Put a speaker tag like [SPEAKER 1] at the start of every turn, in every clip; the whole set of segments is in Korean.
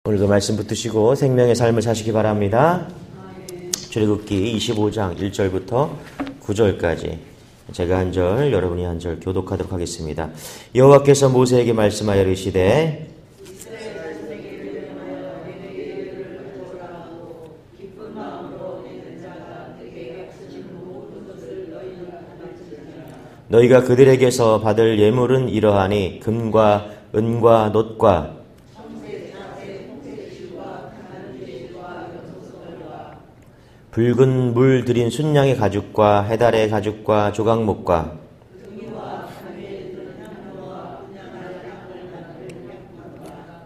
[SPEAKER 1] 오늘도 말씀 붙드시고 생명의 삶을 사시기 바랍니다. 출애굽기 25장 1절부터 9절까지 제가 한 절, 여러분이 한 절 교독하도록 하겠습니다. 여호와께서 모세에게 말씀하여 이르시되 너희가 그들에게서 받을 예물은 이러하니 금과 은과 놋과 붉은 물 들인 순양의 가죽과 해달의 가죽과 조각목과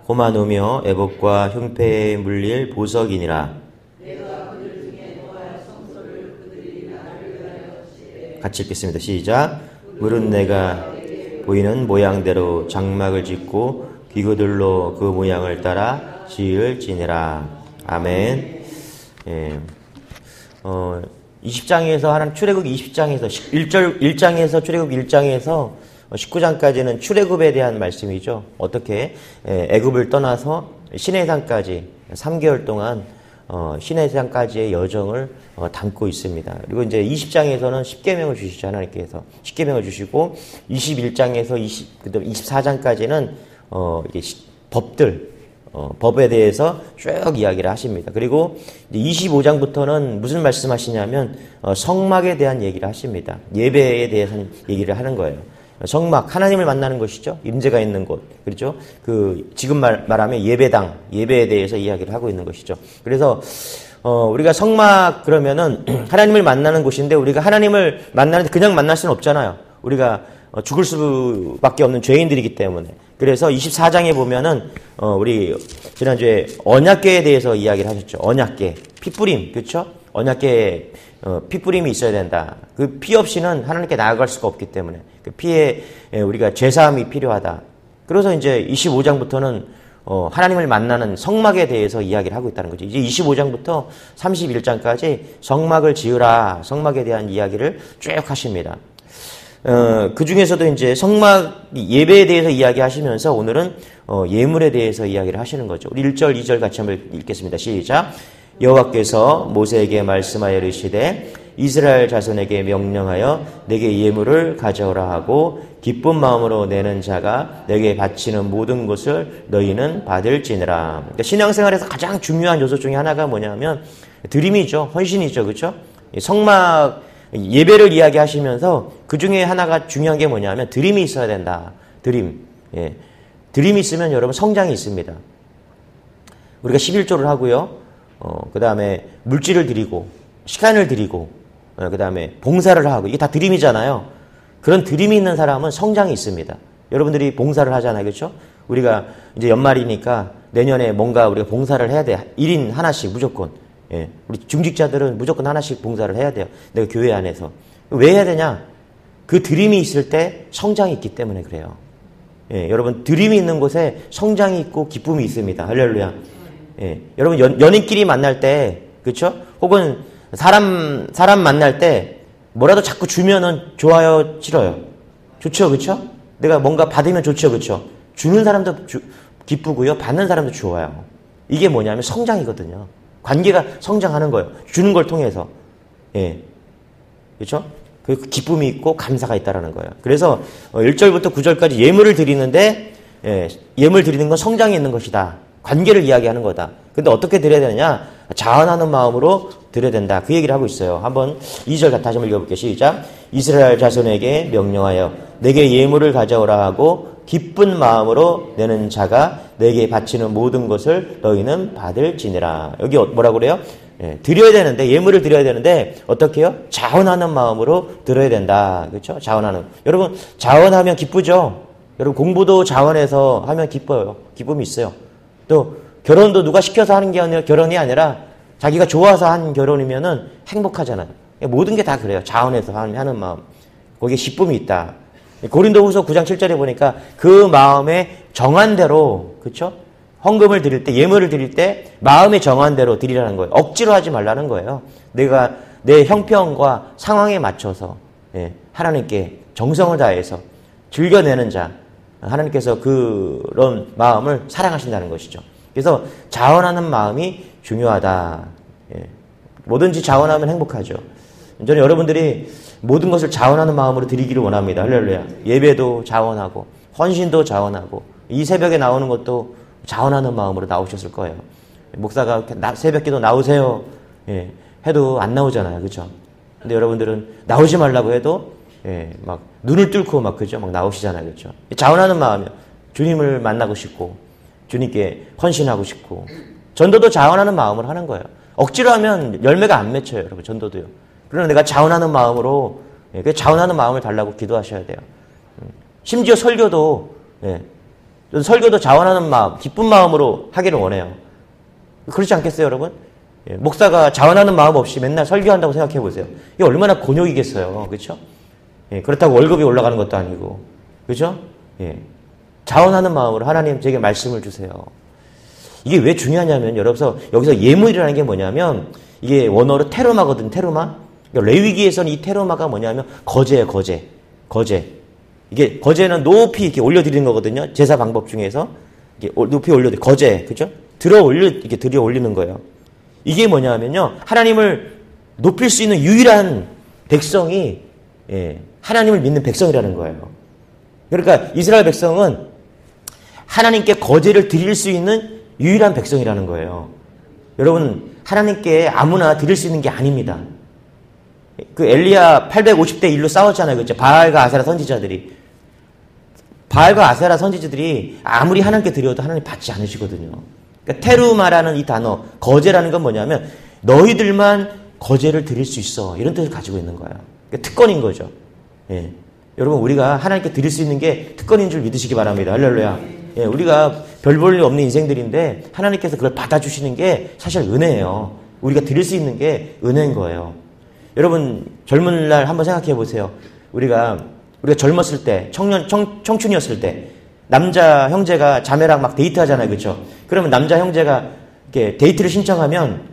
[SPEAKER 1] 호마노며 애복과 흉패에 물릴 보석이니라. 같이 읽겠습니다. 시작. 물은 내가 보이는 모양대로 장막을 짓고 기구들로 그 모양을 따라 지을지니라. 아멘. 예. 20장에서 하나님 출애굽 20장에서 1장에서 출애굽 1장에서 19장까지는 출애굽에 대한 말씀이죠. 어떻게 애굽을 떠나서 시내산까지 3개월 동안 시내산까지의 여정을 담고 있습니다. 그리고 이제 20장에서는 10계명을 주시죠. 하나님께서 10계명을 주시고 21장에서 24장까지는 법들 법에 대해서 쭉 이야기를 하십니다. 그리고 25장부터는 무슨 말씀하시냐면 성막에 대한 얘기를 하십니다. 예배에 대해서 얘기를 하는 거예요. 성막, 하나님을 만나는 것이죠. 임재가 있는 곳. 그렇죠? 지금 말하면 예배당, 예배에 대해서 이야기를 하고 있는 것이죠. 그래서 우리가 성막 그러면은 하나님을 만나는 곳인데 우리가 하나님을 만나는데 그냥 만날 수는 없잖아요. 우리가 죽을 수밖에 없는 죄인들이기 때문에. 그래서 24장에 보면은 우리 지난주에 언약궤에 대해서 이야기를 하셨죠. 언약궤, 피뿌림, 그렇죠? 언약궤에 피뿌림이 있어야 된다. 그 피 없이는 하나님께 나아갈 수가 없기 때문에 그 피에 우리가 제사함이 필요하다. 그래서 이제 25장부터는 하나님을 만나는 성막에 대해서 이야기를 하고 있다는 거죠. 이제 25장부터 31장까지 성막을 지으라, 성막에 대한 이야기를 쭉 하십니다. 그 중에서도 이제 성막 예배에 대해서 이야기하시면서 오늘은 예물에 대해서 이야기를 하시는 거죠. 우리 1절, 2절 같이 한번 읽겠습니다. 시작. 여호와께서 모세에게 말씀하여 이르시되 이스라엘 자손에게 명령하여 내게 예물을 가져오라 하고 기쁜 마음으로 내는 자가 내게 바치는 모든 것을 너희는 받을지니라. 그러니까 신앙생활에서 가장 중요한 요소 중에 하나가 뭐냐면 드림이죠. 헌신이죠. 그렇죠? 성막 예배를 이야기하시면서 그 중에 하나가 중요한 게 뭐냐면 드림이 있어야 된다. 드림. 예. 드림이 있으면 여러분 성장이 있습니다. 우리가 11조를 하고요. 그 다음에 물질을 드리고, 시간을 드리고, 그 다음에 봉사를 하고, 이게 다 드림이잖아요. 그런 드림이 있는 사람은 성장이 있습니다. 여러분들이 봉사를 하잖아요. 그렇죠? 우리가 이제 연말이니까 내년에 뭔가 우리가 봉사를 해야 돼. 1인 하나씩 무조건. 예, 우리 중직자들은 무조건 하나씩 봉사를 해야 돼요. 내가 교회 안에서. 왜 해야 되냐? 그 드림이 있을 때 성장이 있기 때문에 그래요. 예, 여러분 드림이 있는 곳에 성장이 있고 기쁨이 있습니다. 할렐루야. 예, 여러분 연인끼리 만날 때, 그렇죠? 혹은 사람 만날 때 뭐라도 자꾸 주면은 좋아요, 싫어요? 좋죠, 그렇죠? 내가 뭔가 받으면 좋죠, 그렇죠? 주는 사람도 기쁘고요, 받는 사람도 좋아요. 이게 뭐냐면 성장이거든요. 관계가 성장하는 거예요. 주는 걸 통해서. 예. 그렇죠? 그 기쁨이 있고 감사가 있다라는 거예요. 그래서 1절부터 9절까지 예물을 드리는데, 예, 예물 드리는 건 성장이 있는 것이다. 관계를 이야기하는 거다. 근데 어떻게 드려야 되느냐? 자원하는 마음으로 드려야 된다. 그 얘기를 하고 있어요. 한번 2절 다시 한번 읽어볼게요. 시작. 이스라엘 자손에게 명령하여 내게 예물을 가져오라 하고 기쁜 마음으로 내는 자가 내게 바치는 모든 것을 너희는 받을지니라. 여기 뭐라고 그래요? 예, 드려야 되는데, 예물을 드려야 되는데 어떻게 해요? 자원하는 마음으로 드려야 된다. 그렇죠? 자원하는. 여러분 자원하면 기쁘죠? 여러분 공부도 자원해서 하면 기뻐요. 기쁨이 있어요. 또 결혼도 누가 시켜서 하는 게 아니라, 결혼이 아니라 자기가 좋아서 한 결혼이면은 행복하잖아요. 모든 게 다 그래요. 자원해서 하는 마음. 거기에 기쁨이 있다. 고린도후서 9장 7절에 보니까 그 마음에 정한 대로, 그렇죠? 헌금을 드릴 때, 예물을 드릴 때 마음에 정한 대로 드리라는 거예요. 억지로 하지 말라는 거예요. 내가 내 형편과 상황에 맞춰서, 예, 하나님께 정성을 다해서 즐겨내는 자, 하나님께서 그런 마음을 사랑하신다는 것이죠. 그래서 자원하는 마음이 중요하다. 예. 뭐든지 자원하면 행복하죠. 저는 여러분들이 모든 것을 자원하는 마음으로 드리기를 원합니다. 할렐루야. 예배도 자원하고 헌신도 자원하고 이 새벽에 나오는 것도 자원하는 마음으로 나오셨을 거예요. 목사가 새벽기도 나오세요. 예. 해도 안 나오잖아요. 그렇죠? 근데 여러분들은 나오지 말라고 해도 예, 막 눈을 뚫고 막 그죠? 막 나오시잖아요. 그렇죠? 자원하는 마음이요. 주님을 만나고 싶고 주님께 헌신하고 싶고 전도도 자원하는 마음으로 하는 거예요. 억지로 하면 열매가 안 맺혀요. 여러분 전도도요. 그러나 내가 자원하는 마음으로 예, 그 자원하는 마음을 달라고 기도하셔야 돼요. 심지어 설교도 예, 설교도 자원하는 마음, 기쁜 마음으로 하기를 원해요. 그렇지 않겠어요, 여러분? 예, 목사가 자원하는 마음 없이 맨날 설교한다고 생각해 보세요. 이게 얼마나 곤욕이겠어요. 그렇죠? 예, 그렇다고 월급이 올라가는 것도 아니고. 그렇죠? 예. 자원하는 마음으로 하나님 제게 말씀을 주세요. 이게 왜 중요하냐면 여기서 예물이라는 게 뭐냐면 이게 원어로 테로마거든. 테로마. 그러니까 레위기에서는 이 테로마가 뭐냐면 거제예요. 거제. 이게 거제는 높이 이렇게 올려드리는 거거든요. 제사 방법 중에서 이게 높이 올려드리 거제. 그죠? 이렇게 들어 올리는 거예요. 이게 뭐냐면요. 하나님을 높일 수 있는 유일한 백성이 예, 하나님을 믿는 백성이라는 거예요. 그러니까 이스라엘 백성은 하나님께 거제를 드릴 수 있는 유일한 백성이라는 거예요. 여러분 하나님께 아무나 드릴 수 있는 게 아닙니다. 그 엘리야 850대 1로 싸웠잖아요. 그렇죠? 바알과 아세라 선지자들이. 바알과 아세라 선지자들이 아무리 하나님께 드려도 하나님 받지 않으시거든요. 그러니까 테루마라는 이 단어, 거제라는 건 뭐냐면 너희들만 거제를 드릴 수 있어. 이런 뜻을 가지고 있는 거예요. 그러니까 특권인 거죠. 예. 여러분 우리가 하나님께 드릴 수 있는 게 특권인 줄 믿으시기 바랍니다. 할렐루야. 예, 우리가 별 볼 일 없는 인생들인데 하나님께서 그걸 받아주시는 게 사실 은혜예요. 우리가 드릴 수 있는 게 은혜인 거예요. 여러분 젊은 날 한번 생각해 보세요. 우리가 젊었을 때 청춘이었을 때 남자 형제가 자매랑 막 데이트하잖아요. 그렇죠? 그러면 남자 형제가 이렇게 데이트를 신청하면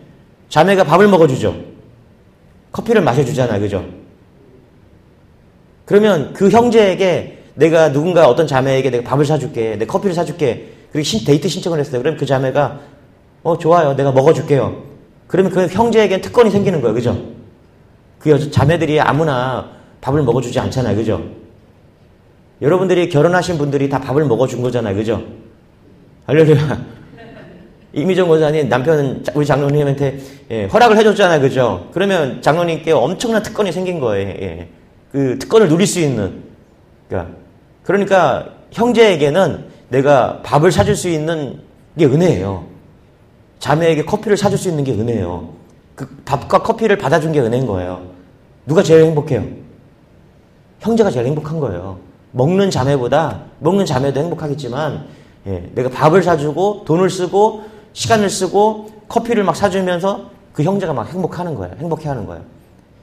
[SPEAKER 1] 자매가 밥을 먹어주죠. 커피를 마셔주잖아요. 그죠? 그러면 그 형제에게 내가 누군가 어떤 자매에게 내가 밥을 사줄게. 내가 커피를 사줄게. 그리고 데이트 신청을 했어요. 그러면 그 자매가 좋아요. 내가 먹어줄게요. 그러면 그 형제에겐 특권이 생기는 거예요. 그죠? 그 자매들이 아무나 밥을 먹어주지 않잖아요. 그죠? 여러분들이 결혼하신 분들이 다 밥을 먹어준 거잖아요. 그죠? 할렐루야. 이미정 원사님 남편은 우리 장로님한테 예, 허락을 해줬잖아요. 그죠? 그러면 장로님께 엄청난 특권이 생긴 거예요. 예. 그 특권을 누릴 수 있는. 그러니까 형제에게는 내가 밥을 사줄 수 있는 게 은혜예요. 자매에게 커피를 사줄 수 있는 게 은혜예요. 그 밥과 커피를 받아준 게 은혜인 거예요. 누가 제일 행복해요? 형제가 제일 행복한 거예요. 먹는 자매도 행복하겠지만 예, 내가 밥을 사주고 돈을 쓰고 시간을 쓰고 커피를 막 사주면서 그 형제가 막 행복해하는 거예요.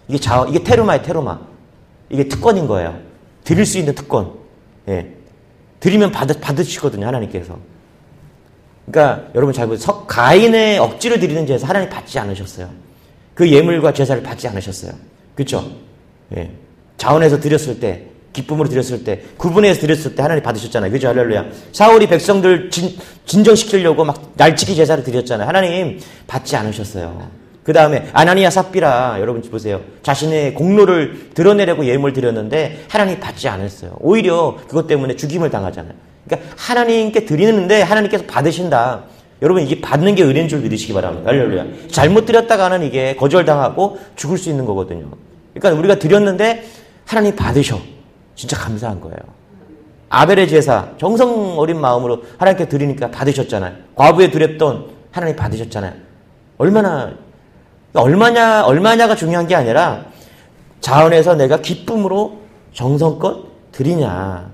[SPEAKER 1] 이게 테루마예요. 테루마. 이게 특권인 거예요. 드릴 수 있는 특권. 예. 드리면 받으시거든요. 하나님께서. 그러니까 여러분 잘 보세요. 가인의 억지로 드리는 제사 하나님 받지 않으셨어요. 그 예물과 제사를 받지 않으셨어요. 그렇죠? 예. 자원해서 드렸을 때, 기쁨으로 드렸을 때, 구분해서 드렸을 때 하나님 받으셨잖아요. 그죠? 할렐루야. 사울이 백성들 진정시키려고 막 날치기 제사를 드렸잖아요. 하나님 받지 않으셨어요. 그 다음에 아나니아 삽비라 여러분 보세요. 자신의 공로를 드러내려고 예물 드렸는데 하나님 받지 않았어요. 오히려 그것 때문에 죽임을 당하잖아요. 그러니까 하나님께 드리는데 하나님께서 받으신다. 여러분 이게 받는 게 은혜인 줄 믿으시기 바랍니다. 할렐루야. 잘못 드렸다가는 이게 거절당하고 죽을 수 있는 거거든요. 그러니까 우리가 드렸는데 하나님 받으셔. 진짜 감사한 거예요. 아벨의 제사 정성 어린 마음으로 하나님께 드리니까 받으셨잖아요. 과부에 드렸던 하나님 받으셨잖아요. 얼마냐가 중요한 게 아니라 자원해서 내가 기쁨으로 정성껏 드리냐.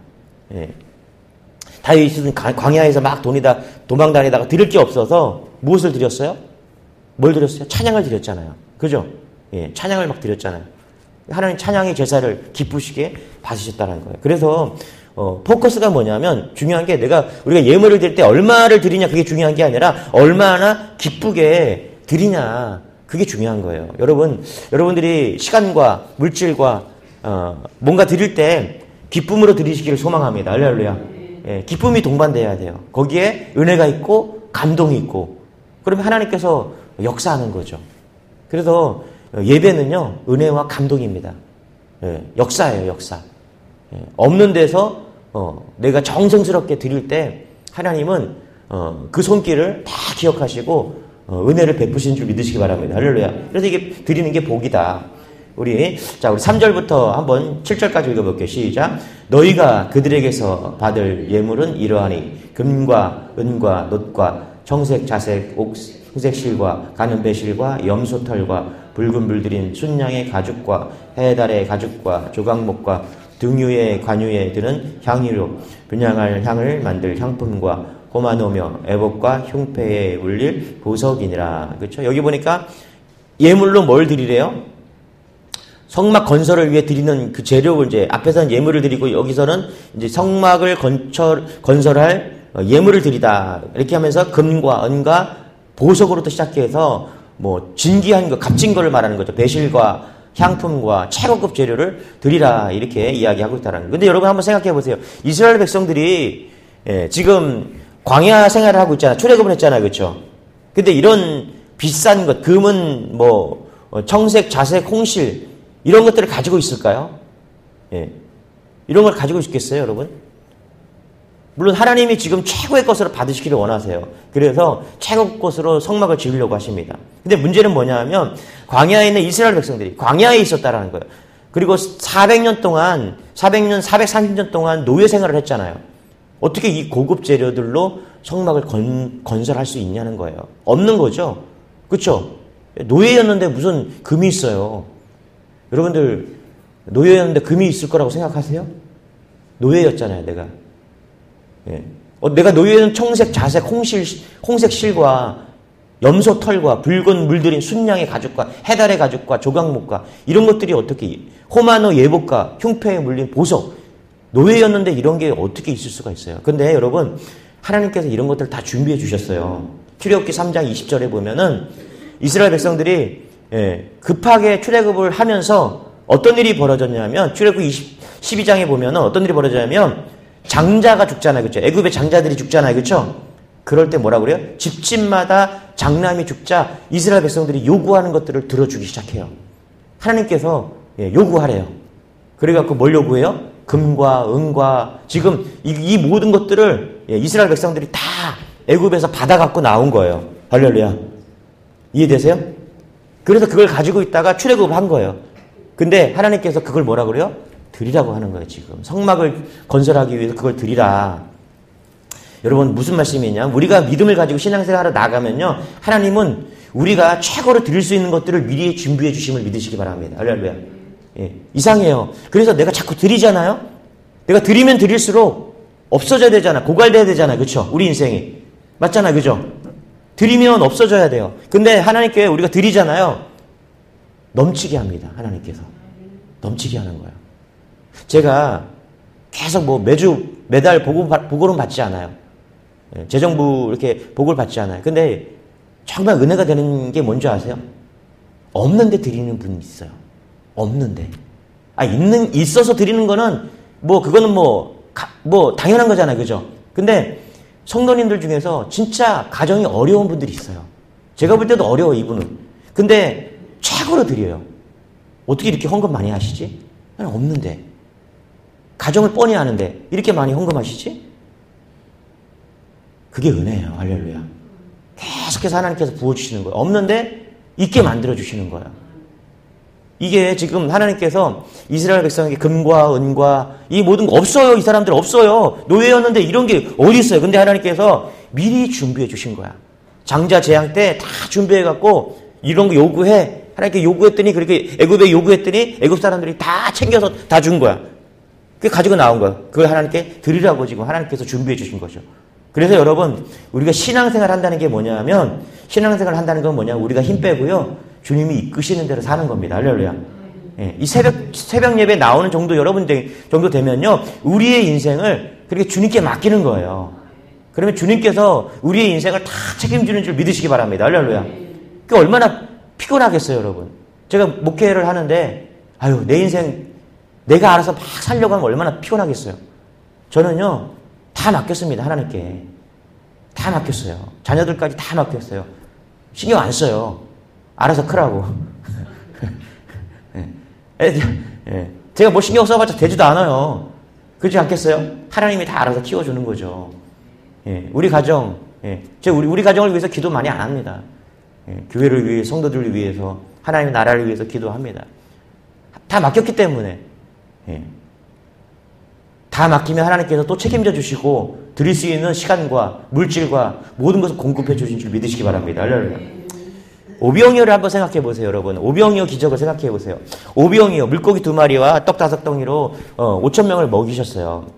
[SPEAKER 1] 예. 다윗은 광야에서 막 도망다니다가 드릴 게 없어서 무엇을 드렸어요? 뭘 드렸어요? 찬양을 드렸잖아요. 그죠? 예, 찬양을 막 드렸잖아요. 하나님 찬양의 제사를 기쁘시게 받으셨다는 거예요. 그래서 포커스가 뭐냐면 중요한 게 우리가 예물을 드릴 때 얼마를 드리냐 그게 중요한 게 아니라 얼마나 기쁘게 드리냐 그게 중요한 거예요. 여러분들이 시간과 물질과 뭔가 드릴 때 기쁨으로 드리시기를 소망합니다. 할렐루야. 예, 기쁨이 동반돼야 돼요. 거기에 은혜가 있고 감동이 있고 그러면 하나님께서 역사하는 거죠. 그래서 예배는요 은혜와 감동입니다. 예, 역사예요, 역사. 예, 없는 데서 내가 정성스럽게 드릴 때 하나님은 그 손길을 다 기억하시고 은혜를 베푸신 줄 믿으시기 바랍니다. 할렐루야. 그래서 이게 드리는 게 복이다. 우리 3절부터 한번 7절까지 읽어볼게요. 시작. 너희가 그들에게서 받을 예물은 이러하니 금과 은과 놋과 청색, 자색, 옥색 실과 가는 배실과 염소털과 붉은 물들인 순양의 가죽과 해달의 가죽과 조각목과 등유의 관유에 드는 향유로 분향할 향을 만들 향품과 고마노며 애복과 흉패에 울릴 보석이니라. 그렇죠? 여기 보니까 예물로 뭘 드리래요? 성막 건설을 위해 드리는 그 재료를 이제 앞에서는 예물을 드리고 여기서는 이제 성막을 건설할 예물을 드리다. 이렇게 하면서 금과 은과 보석으로부터 시작해서 뭐 진귀한 거, 값진 거를 말하는 거죠. 배실과 향품과 최고급 재료를 드리라. 이렇게 이야기하고 있다는 거예요. 근데 여러분 한번 생각해 보세요. 이스라엘 백성들이 지금 광야 생활을 하고 있잖아요. 출애굽을 했잖아요. 그렇죠? 근데 이런 비싼 것, 금은 뭐 청색, 자색, 홍실 이런 것들을 가지고 있을까요? 예. 이런 걸 가지고 있겠어요, 여러분? 물론 하나님이 지금 최고의 것으로 받으시기를 원하세요. 그래서 최고의 것으로 성막을 지으려고 하십니다. 근데 문제는 뭐냐 하면 광야에 있는 이스라엘 백성들이 광야에 있었다라는 거예요. 그리고 400년 동안 430년 동안 노예 생활을 했잖아요. 어떻게 이 고급 재료들로 성막을 건설할 수 있냐는 거예요. 없는 거죠. 그렇죠? 노예였는데 무슨 금이 있어요. 여러분들 노예였는데 금이 있을 거라고 생각하세요? 노예였잖아요, 내가. 예. 내가 노예는 청색, 자색, 홍색 실과 염소 털과 붉은 물들인 순양의 가죽과 해달의 가죽과 조각목과 이런 것들이 어떻게 호마노 예복과 흉패에 물린 보석 노예였는데 이런 게 어떻게 있을 수가 있어요. 근데 여러분 하나님께서 이런 것들 다 준비해 주셨어요. 출애굽기 3장 20절에 보면은 이스라엘 백성들이 급하게 출애굽을 하면서 어떤 일이 벌어졌냐면 출애굽기 12장에 보면은 어떤 일이 벌어졌냐면 장자가 죽잖아요. 그렇죠? 애굽의 장자들이 죽잖아요. 그렇죠? 그럴 때 뭐라고 그래요? 집집마다 장남이 죽자 이스라엘 백성들이 요구하는 것들을 들어주기 시작해요. 하나님께서 요구하래요. 그래갖고 뭘 요구해요? 금과 은과 지금 이 모든 것들을 이스라엘 백성들이 다 애굽에서 받아갖고 나온 거예요. 할렐루야. 이해되세요? 그래서 그걸 가지고 있다가 출애굽을 한 거예요. 근데 하나님께서 그걸 뭐라 그래요? 드리라고 하는 거예요. 지금 성막을 건설하기 위해서 그걸 드리라. 여러분 무슨 말씀이냐? 우리가 믿음을 가지고 신앙생활을 나가면요. 하나님은 우리가 최고로 드릴 수 있는 것들을 미리 준비해 주심을 믿으시기 바랍니다. 할렐루야. 예, 이상해요. 그래서 내가 자꾸 드리잖아요. 내가 드리면 드릴수록 없어져야 되잖아. 고갈돼야 되잖아. 그렇죠? 우리 인생이. 맞잖아. 그죠? 드리면 없어져야 돼요. 근데 하나님께 우리가 드리잖아요. 넘치게 합니다. 하나님께서. 넘치게 하는 거예요. 제가 계속 뭐 매달 보고는 받지 않아요. 재정부 이렇게 보고를 받지 않아요. 근데 정말 은혜가 되는 게 뭔지 아세요? 없는데 드리는 분이 있어요. 없는데. 있어서 드리는 거는 그거는 당연한 거잖아요. 그죠? 근데 성도님들 중에서 진짜 가정이 어려운 분들이 있어요. 제가 볼 때도 어려워, 이분은. 근데 최고로 드려요. 어떻게 이렇게 헌금 많이 하시지? 없는데. 가정을 뻔히 아는데 이렇게 많이 헌금하시지? 그게 은혜예요. 할렐루야. 계속해서 하나님께서 부어주시는 거예요. 없는데 있게 만들어주시는 거예요. 이게 지금 하나님께서 이스라엘 백성에게 금과 은과 이 모든 거 없어요. 이 사람들 없어요. 노예였는데 이런 게 어디 있어요. 근데 하나님께서 미리 준비해 주신 거야. 장자 재앙 때 다 준비해갖고 이런 거 요구해. 하나님께 요구했더니 그렇게 애굽에 요구했더니 애굽 사람들이 다 챙겨서 다 준 거야. 그게 가지고 나온 거야. 그걸 하나님께 드리라고 지금 하나님께서 준비해 주신 거죠. 그래서 여러분 우리가 신앙생활 한다는 게 뭐냐면 신앙생활 한다는 건 뭐냐 우리가 힘 빼고요. 주님이 이끄시는 대로 사는 겁니다. 할렐루야. 예, 이 새벽 예배 나오는 정도 여러분 정도 되면요. 우리의 인생을 그렇게 주님께 맡기는 거예요. 그러면 주님께서 우리의 인생을 다 책임지는 줄 믿으시기 바랍니다. 할렐루야. 그게 얼마나 피곤하겠어요, 여러분. 제가 목회를 하는데 내 인생 내가 알아서 막 살려고 하면 얼마나 피곤하겠어요. 저는요. 다 맡겼습니다. 하나님께. 다 맡겼어요. 자녀들까지 다 맡겼어요. 신경 안 써요. 알아서 크라고. 제가 뭐 신경 써봤자 되지도 않아요. 그렇지 않겠어요? 하나님이 다 알아서 키워주는 거죠. 우리 가정, 제가 우리 가정을 위해서 기도 많이 안 합니다. 교회를 위해, 성도들을 위해서, 하나님의 나라를 위해서 기도합니다. 다 맡겼기 때문에. 다 맡기면 하나님께서 또 책임져 주시고 드릴 수 있는 시간과 물질과 모든 것을 공급해 주신 줄 믿으시기 바랍니다. 할렐루야. 오병이어를 한번 생각해 보세요, 여러분. 오병이어 기적을 생각해 보세요. 오병이어 물고기 2마리와 떡 5덩이로 5,000명을 먹이셨어요.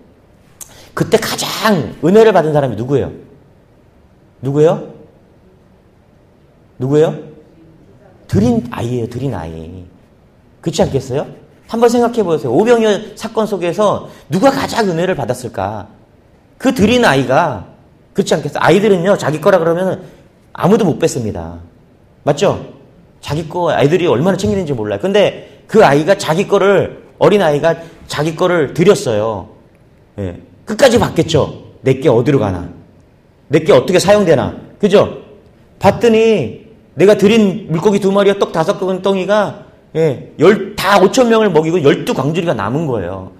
[SPEAKER 1] 그때 가장 은혜를 받은 사람이 누구예요? 누구예요? 드린 아이예요, 드린 아이. 그렇지 않겠어요? 한번 생각해 보세요. 오병이어 사건 속에서 누가 가장 은혜를 받았을까? 그 드린 아이가, 그렇지 않겠어요? 아이들은요, 자기 거라 그러면 아무도 못 뺐습니다. 맞죠? 자기 거 아이들이 얼마나 챙기는지 몰라요. 근데 그 아이가 자기 거를, 어린아이가 자기 거를 드렸어요. 끝까지 받겠죠? 내게 어디로 가나? 내게 어떻게 사용되나? 그죠? 봤더니 내가 드린 물고기 2마리와 떡 5덩이가 다 5,000명을 먹이고 12광주리가 남은 거예요.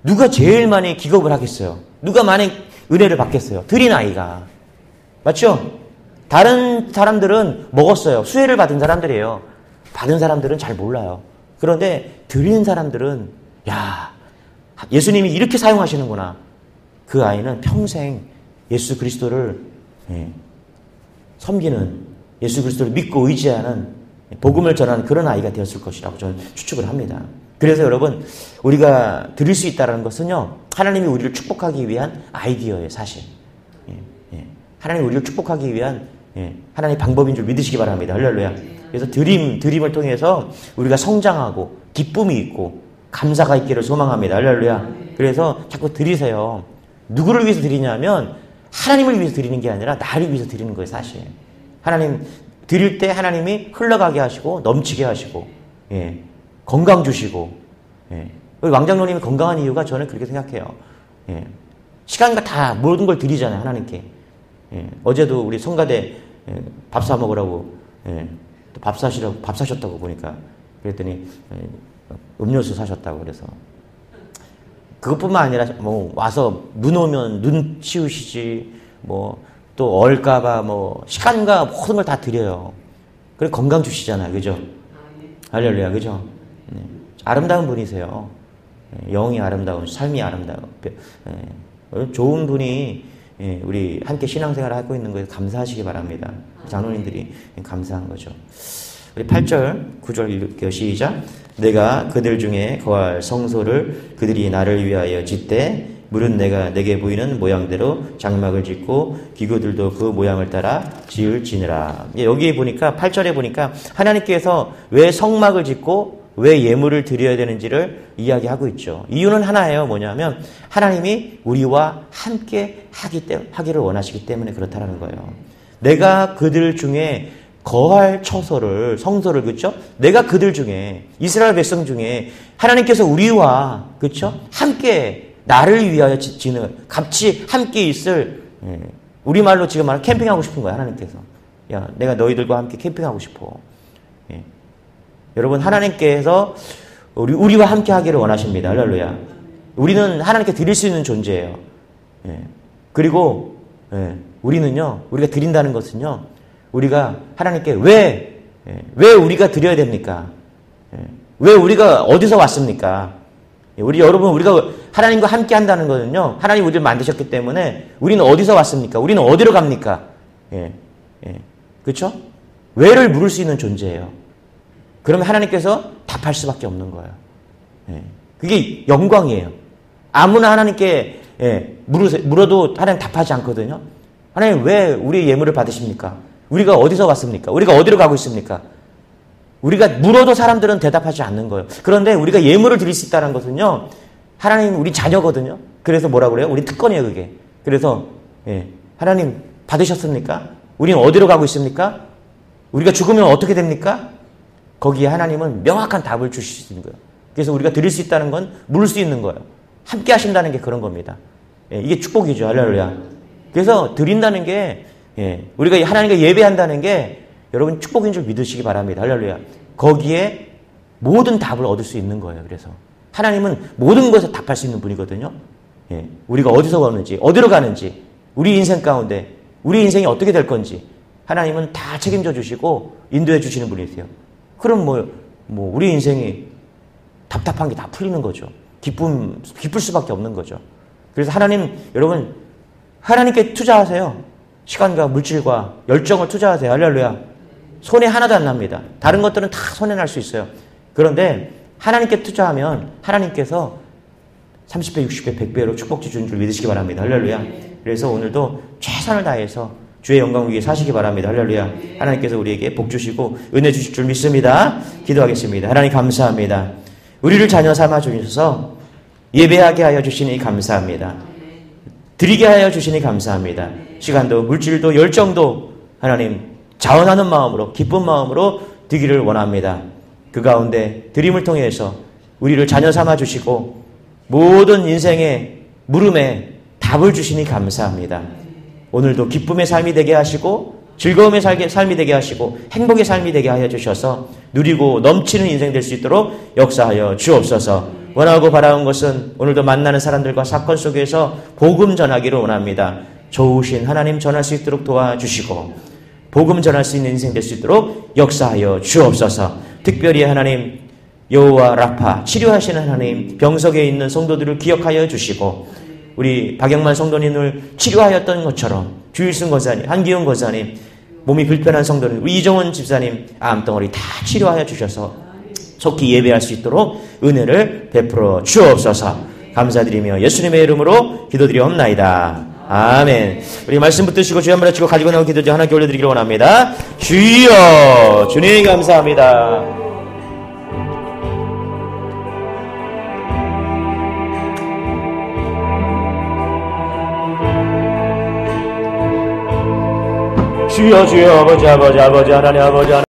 [SPEAKER 1] 누가 제일 많이 기겁을 하겠어요? 누가 많이 은혜를 받겠어요? 드린 아이가. 맞죠? 다른 사람들은 먹었어요. 수혜를 받은 사람들이에요. 받은 사람들은 잘 몰라요. 그런데 드린 사람들은 야, 예수님이 이렇게 사용하시는구나. 그 아이는 평생 예수 그리스도를 섬기는, 예수 그리스도를 믿고 의지하는, 복음을 전하는 그런 아이가 되었을 것이라고 저는 추측을 합니다. 그래서 여러분, 우리가 드릴 수 있다는 것은요, 하나님이 우리를 축복하기 위한 아이디어예요, 사실. 하나님이 우리를 축복하기 위한 하나님의 방법인 줄 믿으시기 바랍니다. 할렐루야. 그래서 드림을 통해서 우리가 성장하고 기쁨이 있고 감사가 있기를 소망합니다. 할렐루야. 그래서 자꾸 드리세요. 누구를 위해서 드리냐면 하나님을 위해서 드리는 게 아니라 나를 위해서 드리는 거예요, 사실. 하나님 드릴 때 하나님이 흘러가게 하시고 넘치게 하시고 건강 주시고 왕장로님이 건강한 이유가 저는 그렇게 생각해요. 시간과 다 모든 걸 드리잖아요, 하나님께. 어제도 우리 성가대 밥 사 먹으라고 또 밥 사셨다고 보니까 그랬더니 음료수 사셨다고 그래서 그것뿐만 아니라 뭐 와서 눈 오면 눈 치우시지 뭐 또 얼까봐 뭐 시간과 모든 걸 다 드려요. 그래 건강 주시잖아요, 그죠? 할렐루야, 그죠? 아름다운 분이세요. 영이 아름다운, 삶이 아름다운 좋은 분이 우리 함께 신앙생활을 하고 있는 것에 감사하시기 바랍니다. 장로님들이 감사한 거죠. 우리 8절, 9절 읽을게요. 시작. 내가 그들 중에 거할 성소를 그들이 나를 위하여 짓되 물은 내가 내게 보이는 모양대로 장막을 짓고 기구들도 그 모양을 따라 지으니라. 여기 보니까 8절에 보니까 하나님께서 왜 성막을 짓고 왜 예물을 드려야 되는지를 이야기하고 있죠. 이유는 하나예요. 뭐냐면 하나님이 우리와 함께 하기를 원하시기 때문에 그렇다는 거예요. 내가 그들 중에 거할 처소를, 성소를, 그렇죠? 내가 그들 중에, 이스라엘 백성 중에 하나님께서 우리와, 그렇죠? 함께 나를 위하여 지는, 같이 함께 있을, 우리말로 지금 말하면 캠핑하고 싶은 거야, 하나님께서. 야, 내가 너희들과 함께 캠핑하고 싶어. 여러분, 하나님께서 우리와 함께 하기를 원하십니다. 할렐루야. 우리는 하나님께 드릴 수 있는 존재예요. 그리고 우리는요, 우리가 드린다는 것은요, 우리가 하나님께 왜 우리가 드려야 됩니까? 왜 우리가 어디서 왔습니까? 여러분, 우리가 하나님과 함께 한다는 것은요, 하나님 우리를 만드셨기 때문에 우리는 어디서 왔습니까? 우리는 어디로 갑니까? 그렇죠? 왜를 물을 수 있는 존재예요. 그러면 하나님께서 답할 수밖에 없는 거예요. 그게 영광이에요. 아무나 하나님께 물어도 하나님 답하지 않거든요. 하나님 왜 우리의 예물을 받으십니까? 우리가 어디서 왔습니까? 우리가 어디로 가고 있습니까? 우리가 물어도 사람들은 대답하지 않는 거예요. 그런데 우리가 예물을 드릴 수 있다는 것은요, 하나님 우리 자녀거든요. 그래서 뭐라 그래요? 우리 특권이에요, 그게. 그래서 하나님 받으셨습니까? 우리는 어디로 가고 있습니까? 우리가 죽으면 어떻게 됩니까? 거기에 하나님은 명확한 답을 주실 수 있는 거예요. 그래서 우리가 드릴 수 있다는 건 물을 수 있는 거예요. 함께 하신다는 게 그런 겁니다. 이게 축복이죠. 할렐루야. 그래서 드린다는 게 우리가 하나님과 예배한다는 게 여러분 축복인 줄 믿으시기 바랍니다. 할렐루야. 거기에 모든 답을 얻을 수 있는 거예요. 그래서 하나님은 모든 것에 답할 수 있는 분이거든요. 우리가 어디서 오는지 어디로 가는지 우리 인생 가운데 우리 인생이 어떻게 될 건지 하나님은 다 책임져 주시고 인도해 주시는 분이세요. 그럼 우리 인생이 답답한 게 다 풀리는 거죠. 기쁠 수밖에 없는 거죠. 그래서 여러분 하나님께 투자하세요. 시간과 물질과 열정을 투자하세요. 할렐루야. 손해 하나도 안 납니다. 다른 것들은 다 손해 날 수 있어요. 그런데 하나님께 투자하면 하나님께서 30배, 60배, 100배로 축복지 주는 줄 믿으시기 바랍니다. 할렐루야. 그래서 오늘도 최선을 다해서 주의 영광을 위해 사시기 바랍니다. 할렐루야. 하나님께서 우리에게 복 주시고 은혜 주실 줄 믿습니다. 기도하겠습니다. 하나님 감사합니다. 우리를 자녀 삼아 주셔서 예배하게 하여 주시니 감사합니다. 드리게 하여 주시니 감사합니다. 시간도 물질도 열정도 하나님 자원하는 마음으로 기쁜 마음으로 드리기를 원합니다. 그 가운데 드림을 통해서 우리를 자녀 삼아 주시고 모든 인생의 물음에 답을 주시니 감사합니다. 오늘도 기쁨의 삶이 되게 하시고 즐거움의 삶이 되게 하시고 행복의 삶이 되게 하여 주셔서 누리고 넘치는 인생 될 수 있도록 역사하여 주옵소서. 원하고 바라온 것은 오늘도 만나는 사람들과 사건 속에서 복음 전하기를 원합니다. 좋으신 하나님 전할 수 있도록 도와주시고 복음 전할 수 있는 인생 될 수 있도록 역사하여 주옵소서. 특별히 하나님 여호와 라파 치료하시는 하나님 병석에 있는 성도들을 기억하여 주시고 우리 박영만 성도님을 치료하였던 것처럼 주일순 권사님, 한기훈 권사님, 몸이 불편한 성도님, 우리 이정원 집사님 암덩어리 다 치료하여 주셔서 속히 예배할 수 있도록 은혜를 베풀어 주옵소서. 감사드리며 예수님의 이름으로 기도드리옵나이다. 아멘. 우리 말씀 붙드시고 주여 한번 외치고 가지고 나온 기도 중 하나님께 올려드리기를 원합니다. 주여, 주님 감사합니다. 주여 주여 아버지 하나님 아버지 하나님